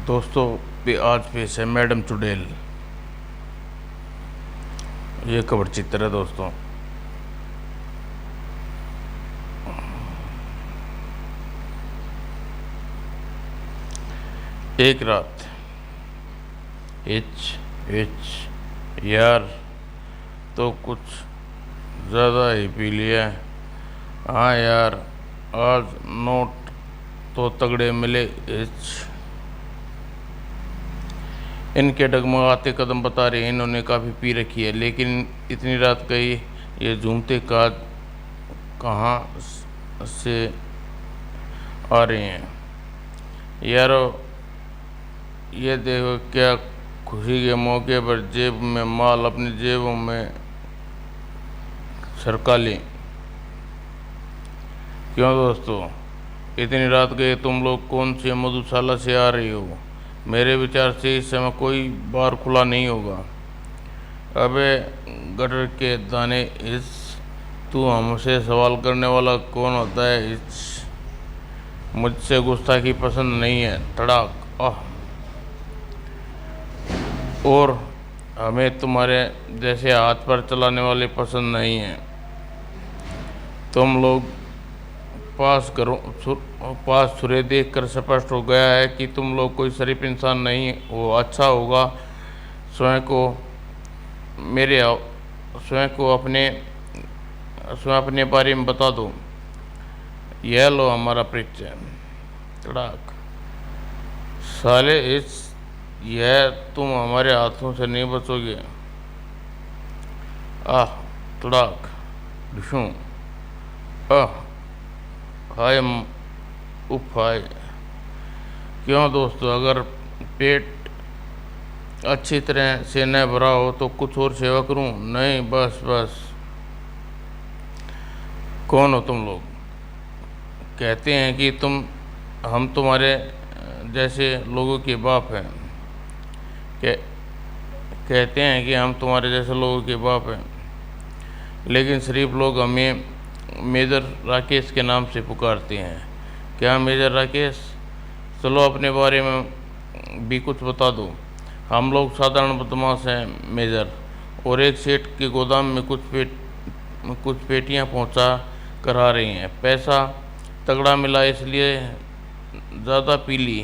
दोस्तों पे आज पेश है मैडम चुड़ैल। ये कवर चित्र है दोस्तों। एक रात यार तो कुछ ज़्यादा ही पी लिया। हाँ यार, आज नोट तो तगड़े मिले। इनके डगमगाते कदम बता रहे हैं इन्होंने काफ़ी पी रखी है, लेकिन इतनी रात गई ये झूमते काज कहाँ से आ रहे हैं यारो। ये देखो क्या खुशी के मौके पर जेब में माल अपनी जेबों में सरका लें। क्यों दोस्तों, इतनी रात गए तुम लोग कौन सी मधुशाला से आ रही हो? मेरे विचार से इस समय कोई बार खुला नहीं होगा। अबे गटर के दाने, इस तू हमसे सवाल करने वाला कौन होता है? इस मुझसे गुस्ताखी पसंद नहीं है। तड़ाक आह। और हमें तुम्हारे जैसे हाथ पर चलाने वाले पसंद नहीं हैं। तुम लोग पास छुरे देख कर स्पष्ट हो गया है कि तुम लोग कोई शरीफ इंसान नहीं हो। अच्छा होगा स्वयं को अपने बारे में बता दो। यह लो हमारा परिचय। तड़ाक साले, यह तुम हमारे हाथों से नहीं बचोगे। आह। तड़ाक डिशूं। आह हाय उफ हाय। क्यों दोस्तों, अगर पेट अच्छी तरह से न भरा हो तो कुछ और सेवा करूं? नहीं, बस। कौन हो तुम लोग? कहते हैं कि हम तुम्हारे जैसे लोगों के बाप हैं। कहते हैं कि हम तुम्हारे जैसे लोगों के बाप हैं, लेकिन शरीफ लोग हमें मेजर राकेश के नाम से पुकारते हैं। क्या मेजर राकेश? चलो अपने बारे में भी कुछ बता दो। हम लोग साधारण बदमाश हैं मेजर, और एक सेठ के गोदाम में कुछ पेटियां पहुंचा कर आ रहे हैं। पैसा तगड़ा मिला इसलिए ज़्यादा पी ली।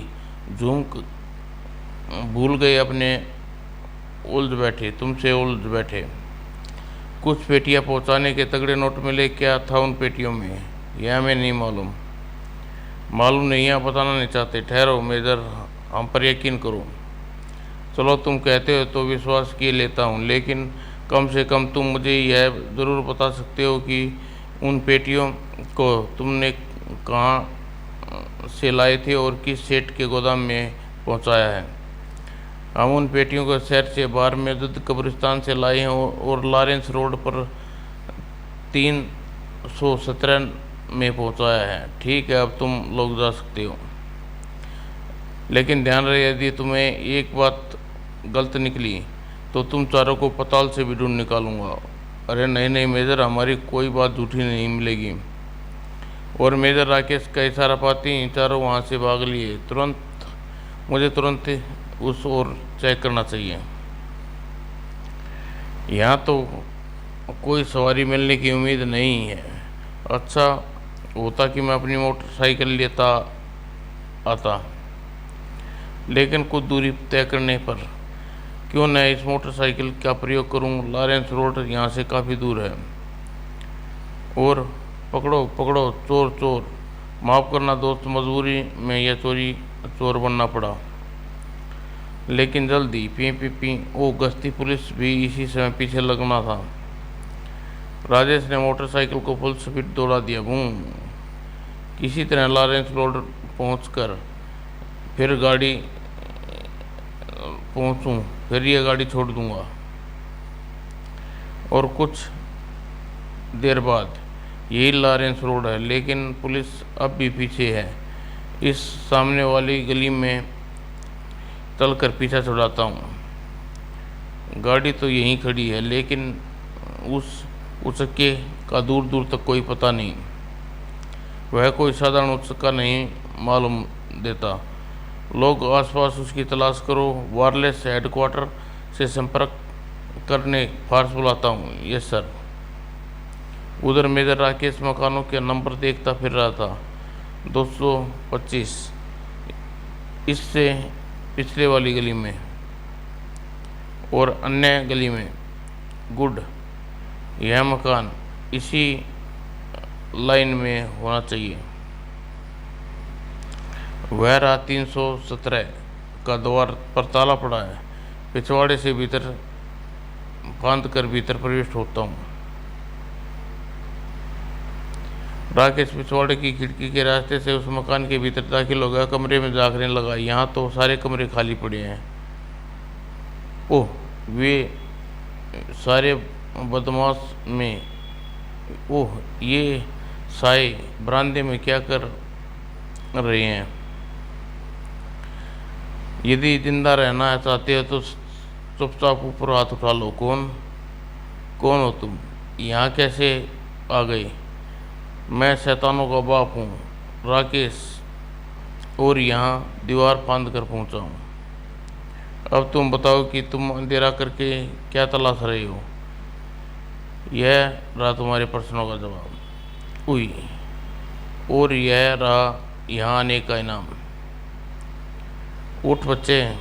भूल गए अपने तुमसे उलझ बैठे। कुछ पेटियां पहुंचाने के तगड़े नोट मिले। क्या था उन पेटियों में यह हमें नहीं मालूम नहीं, यहाँ बताना नहीं चाहते। ठहरो मेजर, हम पर यकीन करो। चलो तुम कहते हो तो विश्वास किए लेता हूँ, लेकिन कम से कम तुम मुझे यह ज़रूर बता सकते हो कि उन पेटियों को तुमने कहाँ से लाए थे और किस सेठ के गोदाम में पहुँचाया है। हम उन पेटियों को शहर से बाहर मौजूद कब्रिस्तान से लाए हैं और लॉरेंस रोड पर 317 में पहुंचाया है। ठीक है, अब तुम लोग जा सकते हो, लेकिन ध्यान रहे यदि तुम्हें एक बात गलत निकली तो तुम चारों को पताल से भी ढूंढ निकालूंगा। अरे नहीं मेजर, हमारी कोई बात झूठी नहीं मिलेगी। और मेजर राकेश का इशारा पाते ही चारों वहाँ से भाग लिए। मुझे तुरंत उस ओर चेक करना चाहिए। यहाँ तो कोई सवारी मिलने की उम्मीद नहीं है। अच्छा होता कि मैं अपनी मोटरसाइकिल लेता आता, लेकिन कुछ दूरी तय करने पर क्यों न इस मोटरसाइकिल का प्रयोग करूं। लॉरेंस रोड यहाँ से काफ़ी दूर है। और पकड़ो चोर। माफ़ करना दोस्त, मजबूरी में यह चोर बनना पड़ा, लेकिन जल्दी पी ओ गश्ती पुलिस भी इसी समय पीछे लगना था। राजेश ने मोटरसाइकिल को फुल स्पीड दौड़ा दिया। बूम। किसी तरह लॉरेंस रोड पहुंचकर फिर यह गाड़ी छोड़ दूंगा। और कुछ देर बाद यही लॉरेंस रोड है, लेकिन पुलिस अब भी पीछे है। इस सामने वाली गली में चलकर पीछा छुड़ाता हूँ। गाड़ी तो यहीं खड़ी है, लेकिन उसके का दूर तक कोई पता नहीं। वह कोई साधारण उचक्का नहीं मालूम देता। लोग आसपास उसकी तलाश करो। वायरलेस हेडक्वार्टर से संपर्क करने फार्स बुलाता हूँ। Yes sir. उधर मेजर राकेश मकानों के नंबर देखता फिर रहा था। 225 इससे पिछले वाली गली में और अन्य गली में। गुड, यह मकान इसी लाइन में होना चाहिए। वह रहा 317 का द्वार पर ताला पड़ा है। पिछवाड़े से भीतर बांध कर भीतर प्रवेश होता हूँ। राकेश पिछवाड़े की खिड़की के रास्ते से उस मकान के भीतर दाखिल हो गया। कमरे में झांकने लगा। यहाँ तो सारे कमरे खाली पड़े हैं। ओह, वे सारे बदमाश में। ओह, ये साए बरामदे में क्या कर रहे हैं? यदि जिंदा रहना चाहते हो तो चुपचाप ऊपर हाथ उठा लो। कौन हो तुम? यहाँ कैसे आ गए? मैं शैतानों का बाप हूँ, राकेश, और यहाँ दीवार फांद कर पहुँचा हूँ। अब तुम बताओ कि तुम अंधेरा करके क्या तलाश रहे हो? यह रहा तुम्हारे प्रश्नों का जवाब। उई, और यह रहा यहाँ आने का इनाम। उठ बच्चे,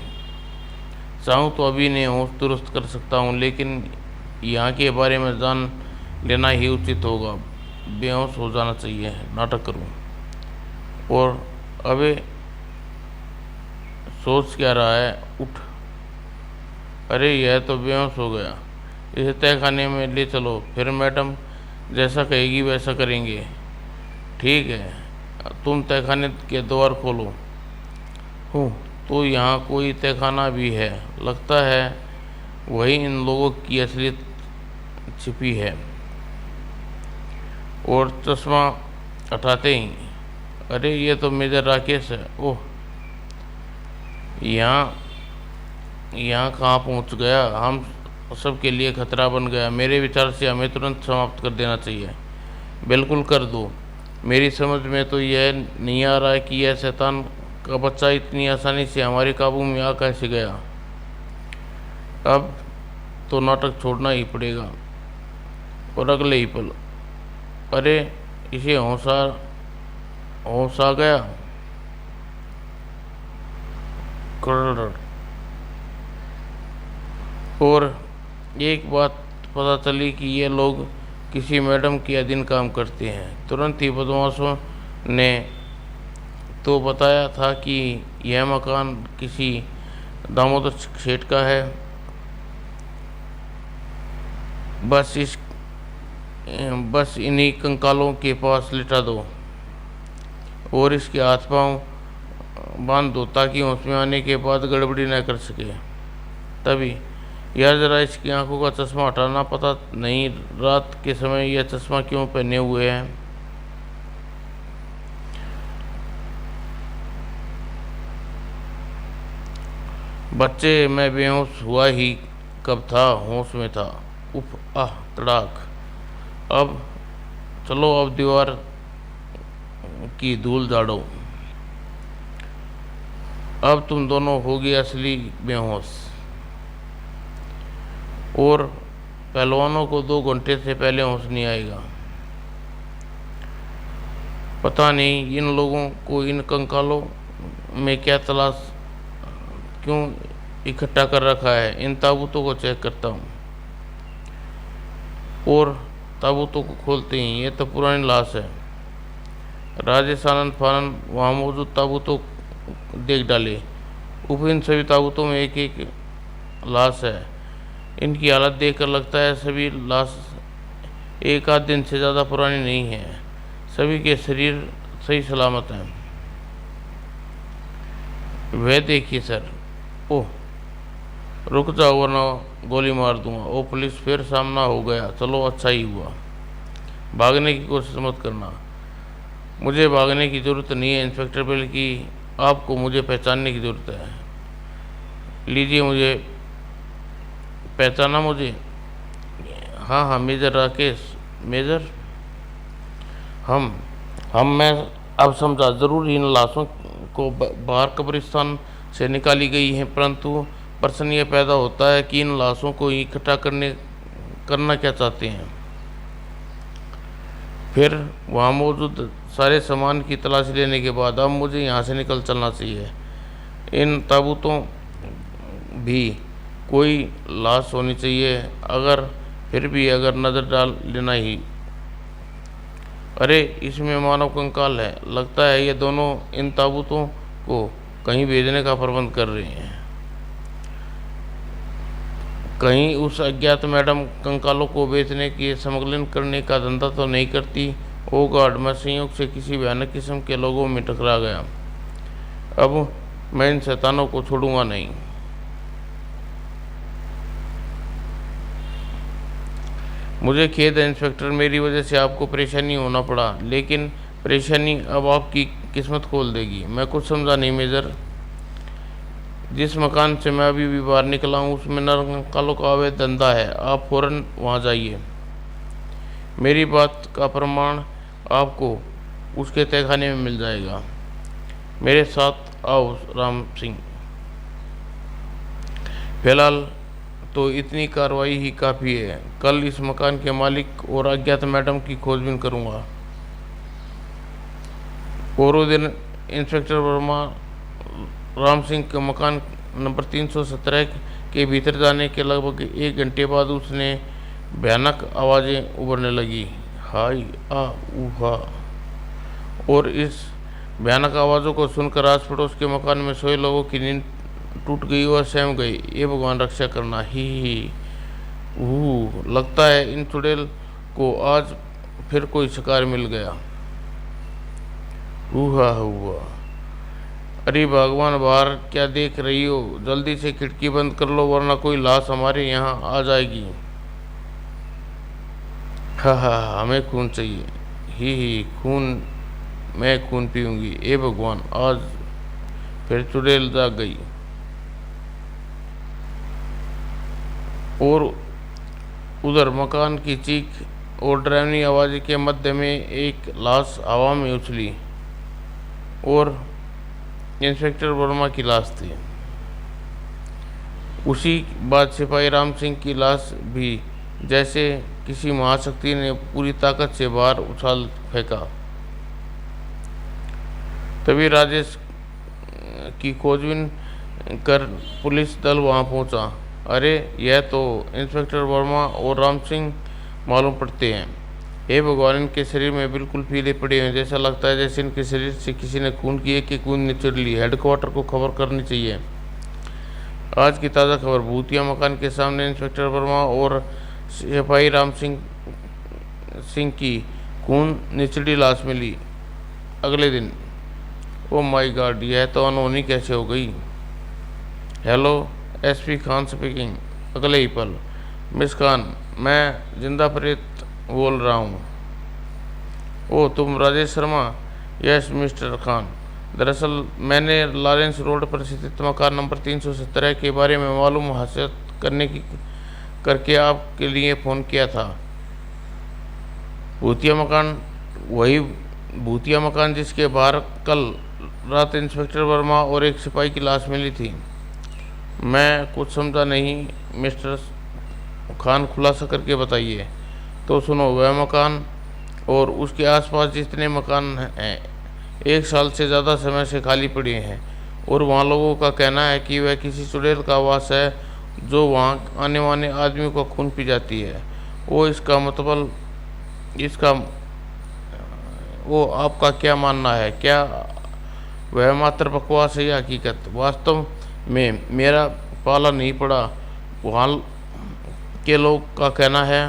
चाहूँ तो अभी नहीं होश दुरुस्त कर सकता हूँ, लेकिन यहाँ के बारे में जान लेना ही उचित होगा। बेहोश हो जाना चाहिए, नाटक करूँ। और अबे सोच क्या रहा है? उठ। अरे यह तो बेहोश हो गया। इसे तहखाने में ले चलो, फिर मैडम जैसा कहेगी वैसा करेंगे। ठीक है, तुम तहखाने के द्वार खोलो। हूँ तो यहाँ कोई तहखाना भी है? लगता है वही इन लोगों की असलियत छिपी है। और चश्मा हटाते ही, अरे ये तो मेजर राकेश है। ओह, यहाँ कहाँ पहुँच गया? हम सबके लिए खतरा बन गया। मेरे विचार से हमें तुरंत समाप्त कर देना चाहिए। बिल्कुल कर दो। मेरी समझ में तो यह नहीं आ रहा है कि यह शैतान का बच्चा इतनी आसानी से हमारे काबू में आ कैसे गया। अब तो नाटक छोड़ना ही पड़ेगा। और अगले ही पल, अरे इसे होश आ गया। और एक बात पता चली कि ये लोग किसी मैडम के अधीन काम करते हैं। तुरंत ही बदमाशों ने तो बताया था कि यह मकान किसी दामोदर सेठ का है। बस इन्हीं कंकालों के पास लिटा दो और इसके हाथ पांव बांध दो ताकि होश में आने के बाद गड़बड़ी न कर सके। तभी यार जरा इसकी आंखों का चश्मा हटाना। पता नहीं रात के समय यह चश्मा क्यों पहने हुए हैं। बच्चे, मैं बेहोश हुआ ही कब था, होश में था। उफ, आह, तड़ाक। अब चलो, अब दीवार की धूल झाड़ो। अब तुम दोनों होगी असली बेहोश। और पहलवानों को 2 घंटे से पहले होश नहीं आएगा। पता नहीं इन लोगों को इन कंकालों में क्या तलाश क्यों इकट्ठा कर रखा है। इन ताबूतों को चेक करता हूँ। और ताबूतों को खोलते ही, ये तो पुरानी लाश है। राजेश आनंद फानंद वहाँ मौजूद ताबूतों देख डाले। इन सभी ताबूतों में एक एक लाश है। इनकी हालत देखकर लगता है सभी लाश 1 आध दिन से ज़्यादा पुरानी नहीं है। सभी के शरीर सही सलामत हैं। वह देखिए सर। ओह, रुक जाओ वरना गोली मार दूंगा। ओ पुलिस, फिर सामना हो गया। चलो, अच्छा ही हुआ। भागने की कोशिश मत करना। मुझे भागने की ज़रूरत नहीं है इंस्पेक्टर, बल्कि आपको मुझे पहचानने की ज़रूरत है। लीजिए, मुझे पहचाना मुझे? हाँ, मेजर राकेश। मेजर? हम मैं अब समझा। ज़रूर इन लाशों को बाहर कब्रिस्तान से निकाली गई हैं, परंतु प्रश्न यह पैदा होता है कि इन लाशों को इकट्ठा करना क्या चाहते हैं। फिर वहाँ मौजूद सारे सामान की तलाशी लेने के बाद अब मुझे यहाँ से निकल चलना चाहिए। इन ताबूतों भी कोई लाश होनी चाहिए, फिर भी अगर नज़र डाल लेना ही। अरे, इसमें मानव कंकाल है। लगता है ये दोनों इन ताबूतों को कहीं भेजने का प्रबंध कर रहे हैं। कहीं उस अज्ञात मैडम कंकालों को बेचने की स्मगलिंग करने का धंधा तो नहीं करती। ओ गॉड, मैं संयोग से किसी भयानक किस्म के लोगों में टकरा गया। अब मैं इन शैतानों को छोड़ूंगा नहीं। मुझे खेद है इंस्पेक्टर, मेरी वजह से आपको परेशानी होना पड़ा, लेकिन परेशानी अब आपकी किस्मत खोल देगी। मैं कुछ समझा नहीं मेजर। जिस मकान से मैं अभी भी बाहर निकला हूँ उसमें नरकंकालों का अवैध धंधा है। आप फौरन वहाँ जाइए। मेरी बात का प्रमाण आपको उसके तहखाने में मिल जाएगा। मेरे साथ आओ राम सिंह। फिलहाल तो इतनी कार्रवाई ही काफ़ी है। कल इस मकान के मालिक और अज्ञात मैडम की खोजबीन करूंगा। और दिन इंस्पेक्टर वर्मा राम सिंह के मकान नंबर 317 के भीतर जाने के लगभग 1 घंटे बाद उसने भयानक आवाज़ें उभरने लगी। हाय आ ऊहा। और इस भयानक आवाज़ों को सुनकर आस पड़ोस के मकान में सोए लोगों की नींद टूट गई और सहम गई। ये भगवान रक्षा करना ही। लगता है इन चुड़ैल को आज फिर कोई शिकार मिल गया। हुआ। अरे भगवान, बाहर क्या देख रही हो? जल्दी से खिड़की बंद कर लो वरना कोई लाश हमारे यहाँ आ जाएगी। हा, हमें खून चाहिए। ही खून। मैं खून पीऊंगी। ए भगवान, आज फिर चुड़ैल जाग गई। और उधर मकान की चीख और डरावनी आवाज़ के मध्य में एक लाश हवा में उछली और इंस्पेक्टर वर्मा की लाश थी। उसी बाद सिपाही राम सिंह की लाश भी जैसे किसी महाशक्ति ने पूरी ताकत से बाहर उछाल फेंका। तभी राजेश की खोजबीन कर पुलिस दल वहां पहुंचा। अरे, यह तो इंस्पेक्टर वर्मा और राम सिंह मालूम पड़ते हैं। हे भगवान, इनके शरीर में बिल्कुल पीले पड़े हैं। जैसा लगता है जैसे इनके शरीर से किसी ने खून की एक बूंद निचोड़ ली। हेडक्वार्टर को खबर करनी चाहिए। आज की ताज़ा खबर, भूतिया मकान के सामने इंस्पेक्टर वर्मा और सिपाही राम सिंह की खून निचड़ी लाश मिली। अगले दिन। ओ माय गॉड, यह तो अनहोनी कैसे हो गई? Hello, SP Khan speaking. अगले ही पल, मिस खान, मैं जिंदा प्रेत बोल रहा हूँ। ओह, तुम राजेश शर्मा? Yes mister Khan. दरअसल मैंने लॉरेंस रोड पर स्थित मकान नंबर 317 के बारे में मालूम हासिल करके आपके लिए फ़ोन किया था। भूतिया मकान? वही भूतिया मकान जिसके बाहर कल रात इंस्पेक्टर वर्मा और एक सिपाही की लाश मिली थी। मैं कुछ समझा नहीं मिस्टर खान, खुलासा करके बताइए। तो सुनो, वह मकान और उसके आसपास जितने मकान हैं 1 साल से ज़्यादा समय से खाली पड़े हैं और वहाँ लोगों का कहना है कि वह किसी चुड़ैल का वास है जो वहाँ आने वाले आदमियों का खून पी जाती है। वो आपका क्या मानना है? क्या वह मात्र बकवास है या हकीकत? वास्तव में मेरा पाला नहीं पड़ा। वहाँ के लोग का कहना है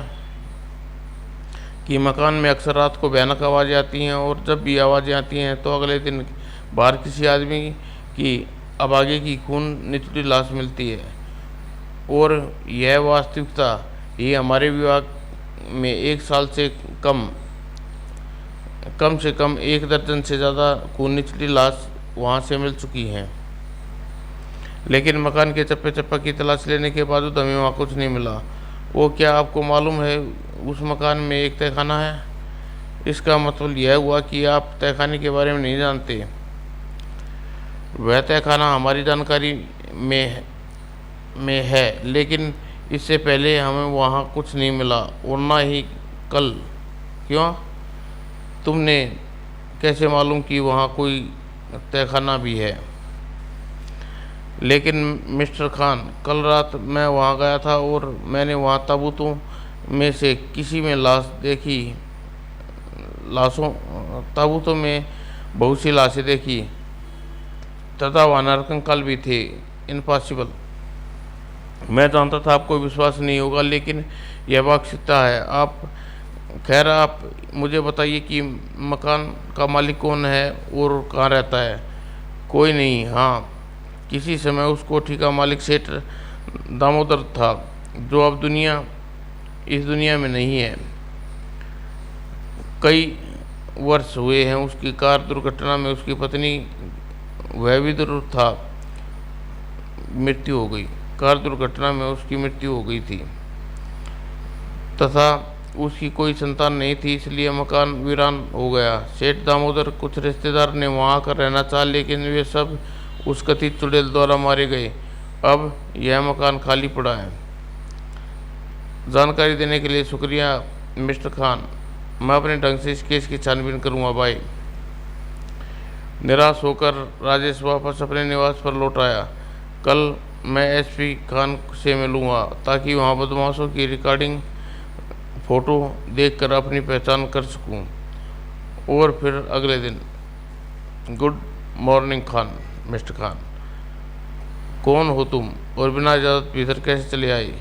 कि मकान में अक्सर रात को भयानक आवाज़ें आती हैं और जब भी आवाज़ें आती हैं तो अगले दिन बाहर किसी आदमी की अभागे की खून निचली लाश मिलती है। और यह वास्तविकता ही हमारे विभाग में 1 साल से कम से कम 1 दर्जन से ज़्यादा खून निचली लाश वहाँ से मिल चुकी हैं। लेकिन मकान के चप्पे चप्पा की तलाश लेने के बावजूद हमें वहाँ कुछ नहीं मिला। वो क्या आपको मालूम है उस मकान में एक तहखाना है? इसका मतलब यह हुआ कि आप तहखाने के बारे में नहीं जानते। वह तहखाना हमारी जानकारी में है, लेकिन इससे पहले हमें वहाँ कुछ नहीं मिला और ना ही कल। क्यों? तुमने कैसे मालूम कि वहाँ कोई तहखाना भी है? लेकिन मिस्टर खान, कल रात मैं वहाँ गया था और मैंने वहाँ ताबूतों में से किसी में लाशों ताबूतों में बहुत सी लाशें देखी तथा वहाँ नरकंकाल भी थे। इम्पॉसिबल। मैं जानता था आपको विश्वास नहीं होगा, लेकिन यह वास्तविकता है। खैर, आप मुझे बताइए कि मकान का मालिक कौन है और कहाँ रहता है? कोई नहीं। हाँ, किसी समय उस कोठी का मालिक सेठ दामोदर था, जो अब इस दुनिया में नहीं है। कई वर्ष हुए हैं उसकी कार दुर्घटना में उसकी पत्नी, वह भी जरूर था, मृत्यु हो गई। कार दुर्घटना में उसकी मृत्यु हो गई थी तथा उसकी कोई संतान नहीं थी, इसलिए मकान वीरान हो गया। सेठ दामोदर कुछ रिश्तेदार ने वहाँ आकर रहना चाहा, लेकिन वे सब उस कथित चुड़ैल द्वारा मारे गए। अब यह मकान खाली पड़ा है। जानकारी देने के लिए शुक्रिया मिस्टर खान। मैं अपने ढंग से इस केस की छानबीन करूँगा। बाय। निराश होकर राजेश वापस अपने निवास पर लौट आया। कल मैं एसपी खान से मिलूँगा ताकि वहाँ बदमाशों की रिकॉर्डिंग फ़ोटो देखकर अपनी पहचान कर सकूं। और फिर अगले दिन, good morning Khan. Mister Khan, कौन हो तुम और बिना इजाज़त भीतर कैसे चले आई?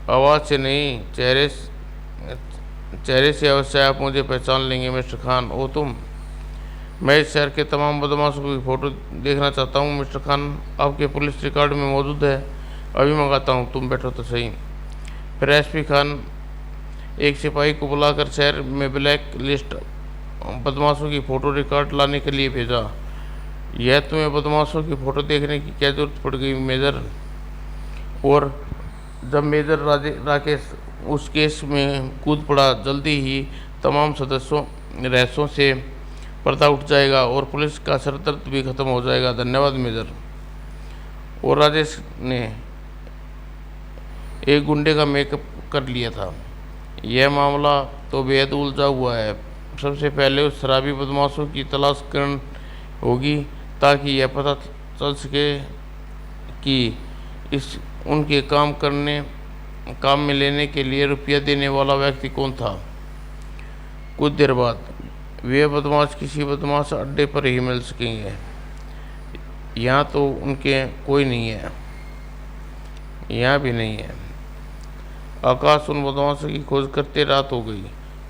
आवाज़ से नहीं, चेहरे से अवश्य आप मुझे पहचान लेंगे। मिस्टर खान, ओ तुम? मैं इस शहर के तमाम बदमाशों की फ़ोटो देखना चाहता हूँ। मिस्टर खान, आपके पुलिस रिकॉर्ड में मौजूद है। अभी मंगाता हूँ, तुम बैठो तो सही। फिर एसपी खान एक सिपाही को बुलाकर शहर में ब्लैक लिस्ट बदमाशों की फ़ोटो रिकॉर्ड लाने के लिए भेजा। यह तुम्हें बदमाशों की फ़ोटो देखने की क्या ज़रूरत पड़ गई मेजर? और जब मेजर राकेश उस केस में कूद पड़ा, जल्दी ही तमाम रहस्यों से पर्दा उठ जाएगा और पुलिस का सरदर्द भी खत्म हो जाएगा। धन्यवाद मेजर। और राजेश ने एक गुंडे का मेकअप कर लिया था। यह मामला तो बेहद उलझा हुआ है। सबसे पहले उस शराबी बदमाशों की तलाश करनी होगी ताकि यह पता चल सके कि उनके काम में लेने के लिए रुपया देने वाला व्यक्ति कौन था। कुछ देर बाद वे बदमाश किसी बदमाश अड्डे पर ही मिल सकेंगे। यहाँ तो उनके कोई नहीं है, यहाँ भी नहीं है। आकाश उन बदमाशों की खोज करते रात हो गई।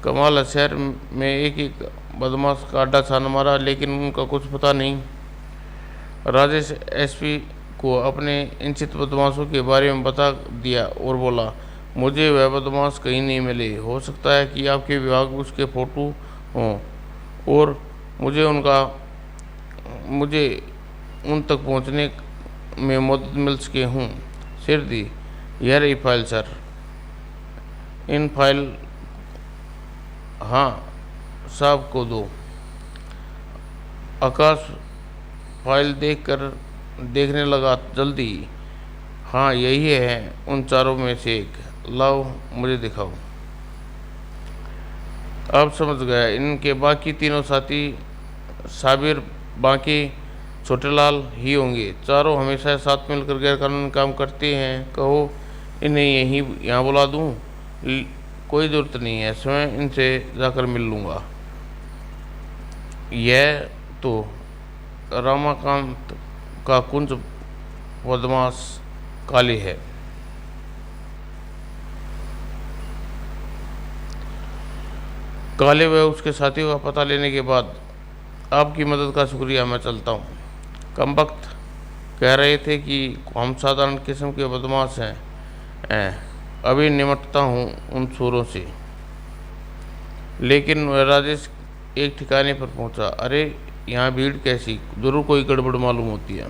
कमाल है, शहर में एक बदमाश का अड्डा छान मारा, लेकिन उनका कुछ पता नहीं। राजेश एसपी को अपने इंचित बदमाशों के बारे में बता दिया और बोला, मुझे वह बदमाश कहीं नहीं मिले। हो सकता है कि आपके विभाग उसके फ़ोटो हों और मुझे उन तक पहुंचने में मदद मिल सके हूँ। सिर दी, यह रही फाइल सर। इन फाइल हाँ साहब को दो। आकाश फाइल देखने लगा। जल्दी। हाँ, यही है उन चारों में से एक। लाओ, मुझे दिखाओ। अब समझ गया, इनके बाकी तीनों साथी साबिर, बाकी छोटेलाल ही होंगे। चारों हमेशा साथ मिलकर गैरकानूनी काम करते हैं। कहो इन्हें यहाँ बुला दूँ? कोई ज़रूरत नहीं है, स्वयं इनसे जाकर मिल लूँगा। यह तो रमाकांत का कुंज बदमाश काली है। काले व उसके साथियों का पता लेने के बाद आपकी मदद का शुक्रिया, मैं चलता हूँ। कमबख्त कह रहे थे कि हम साधारण किस्म के बदमाश हैं। अभी निमटता हूँ उन सूरों से। लेकिन वह राजेश एक ठिकाने पर पहुंचा। अरे, यहाँ भीड़ कैसी? जरूर कोई गड़बड़ मालूम होती है।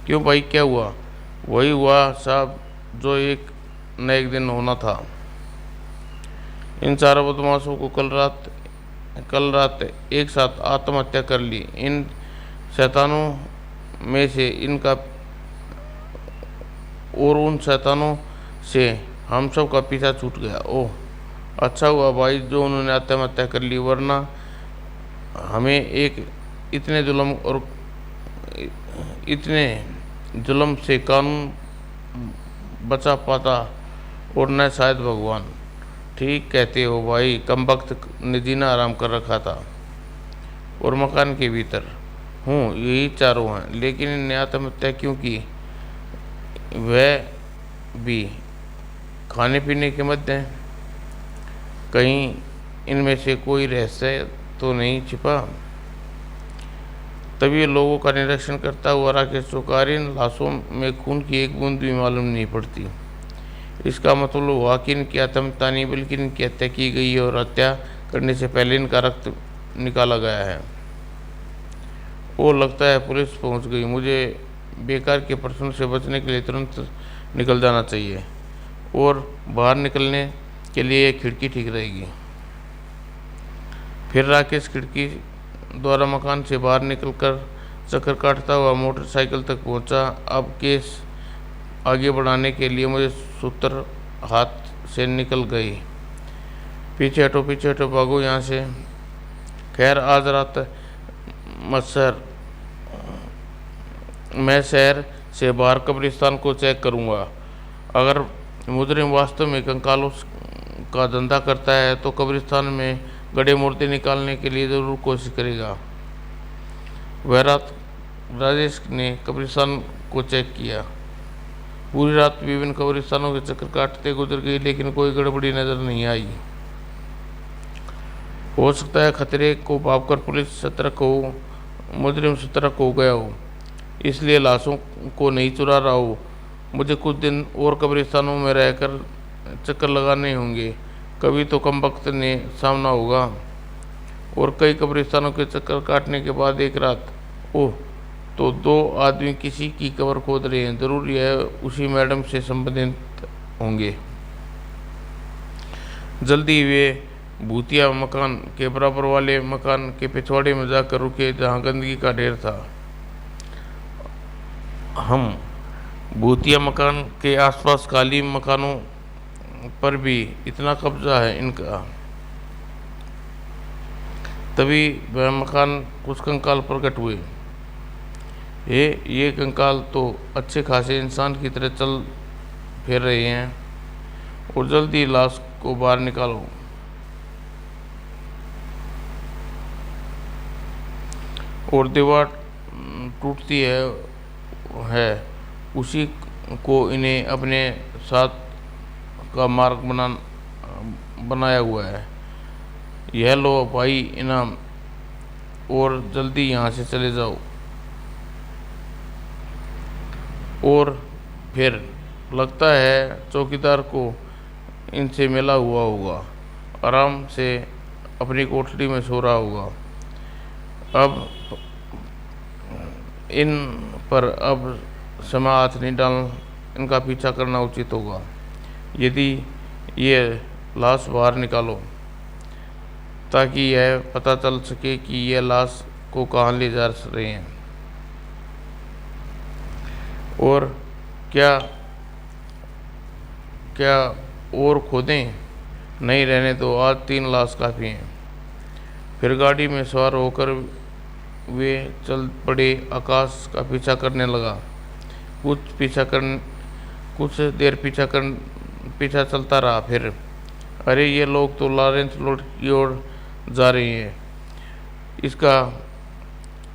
क्यों भाई, क्या हुआ? वही हुआ साहब जो एक न एक दिन होना था। इन चारों बदमाशों को कल रात एक साथ आत्महत्या कर ली। इन शैतानों में से इनका और उन शैतानों से हम सब का पीछा छूट गया। ओह, अच्छा हुआ भाई जो उन्होंने आत्महत्या कर ली, वरना हमें एक इतने जुल्म और इतने जुल्म से कानून बचा पाता, और न शायद भगवान। ठीक कहते हो भाई, कमबख्त ने जीना आराम कर रखा था और मकान के भीतर हूँ, यही चारों हैं, लेकिन इन्हें आत्महत्या क्यों की? वह भी खाने पीने के मध्य। कहीं इनमें से कोई रहस्य तो नहीं छिपा? तभी लोगों का निरीक्षण करता हुआ राकेश चौकारी, इन लाशों में खून की एक बूंद भी मालूम नहीं पड़ती। इसका मतलब हुआ कि इनकी आत्महत्या नहीं बल्कि इनकी हत्या की गई है, और हत्या करने से पहले इनका रक्त निकाला गया है। वो लगता है पुलिस पहुंच गई। मुझे बेकार के प्रश्न से बचने के लिए तुरंत निकल जाना चाहिए, और बाहर निकलने के लिए एक खिड़की ठीक रहेगी। फिर राकेश खिड़की द्वारा मकान से बाहर निकलकर चक्कर काटता हुआ मोटरसाइकिल तक पहुंचा। अब केस आगे बढ़ाने के लिए मुझे सूत्र हाथ से निकल गई। पीछे हटो भागो यहाँ से। खैर, आज रात मैं शहर से बाहर कब्रिस्तान को चेक करूँगा। अगर मुजरिम वास्तव में कंकालों का धंधा करता है तो कब्रिस्तान में गड़े मुर्दे निकालने के लिए ज़रूर कोशिश करेगा। वह रात राजेश ने कब्रिस्तान को चेक किया। पूरी रात विभिन्न कब्रिस्तानों के चक्कर काटते गुजर गई, लेकिन कोई गड़बड़ी नजर नहीं आई। हो सकता है खतरे को भांपकर पुलिस सतर्क हो, मुजरिम सतर्क हो गया हो, इसलिए लाशों को नहीं चुरा रहा हो। मुझे कुछ दिन और कब्रिस्तानों में रहकर चक्कर लगाने होंगे, कभी तो कमबख्त ने सामना होगा। और कई कब्रिस्तानों के चक्कर काटने के बाद एक रात, ओह, तो 2 आदमी किसी की कब्र खोद रहे हैं। जरूर यह उसी मैडम से संबंधित होंगे। जल्दी वे भूतिया मकान के बराबर वाले मकान के पिछवाड़े में जाकर रुके, जहाँ गंदगी का ढेर था। हम भूतिया मकान के आसपास खाली मकानों पर भी इतना कब्जा है इनका। तभी वह मकान कुछ कंकाल प्रकट हुए। ये कंकाल तो अच्छे खासे इंसान की तरह चल फिर रहे हैं, और जल्दी लाश को बाहर निकालो। और दीवार टूटती है उसी को इन्हें अपने साथ का मार्ग बनाया हुआ है। यह लो भाई इनाम, और जल्दी यहाँ से चले जाओ। और फिर लगता है चौकीदार को इनसे मिला हुआ होगा, आराम से अपनी कोठरी में सो रहा होगा। अब इन पर अब समय हाथ नहीं डाल, इनका पीछा करना उचित होगा। यदि ये लाश बाहर निकालो ताकि यह पता चल सके कि यह लाश को कहाँ ले जा रहे हैं। और क्या क्या और खोदें? नहीं, रहने दो, आज 3 लाश काफ़ी हैं। फिर गाड़ी में सवार होकर वे चल पड़े। आकाश का पीछा करने लगा। कुछ देर पीछा चलता रहा। फिर, अरे ये लोग तो लॉरेंस रोड की ओर जा रहे हैं।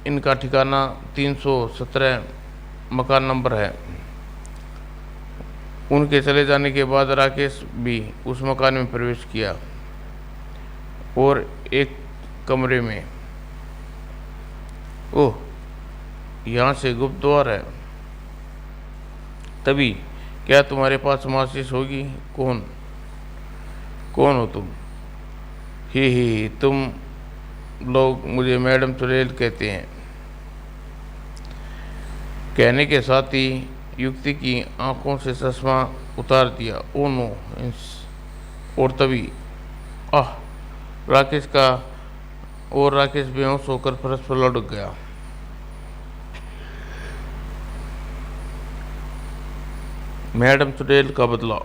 इनका ठिकाना 317 मकान नंबर है। उनके चले जाने के बाद राकेश भी उस मकान में प्रवेश किया, और एक कमरे में, ओह, यहाँ से गुप्त द्वार है। तभी, क्या तुम्हारे पास माचिस होगी? कौन हो तुम? ही, तुम लोग मुझे मैडम चुड़ैल कहते हैं। कहने के साथ ही युक्ति की आंखों से चश्मा उतार दिया। Oh no! और तभी राकेश बेहोश होकर फर्श पर लुढ़क गया। मैडम चुड़ैल का बदला।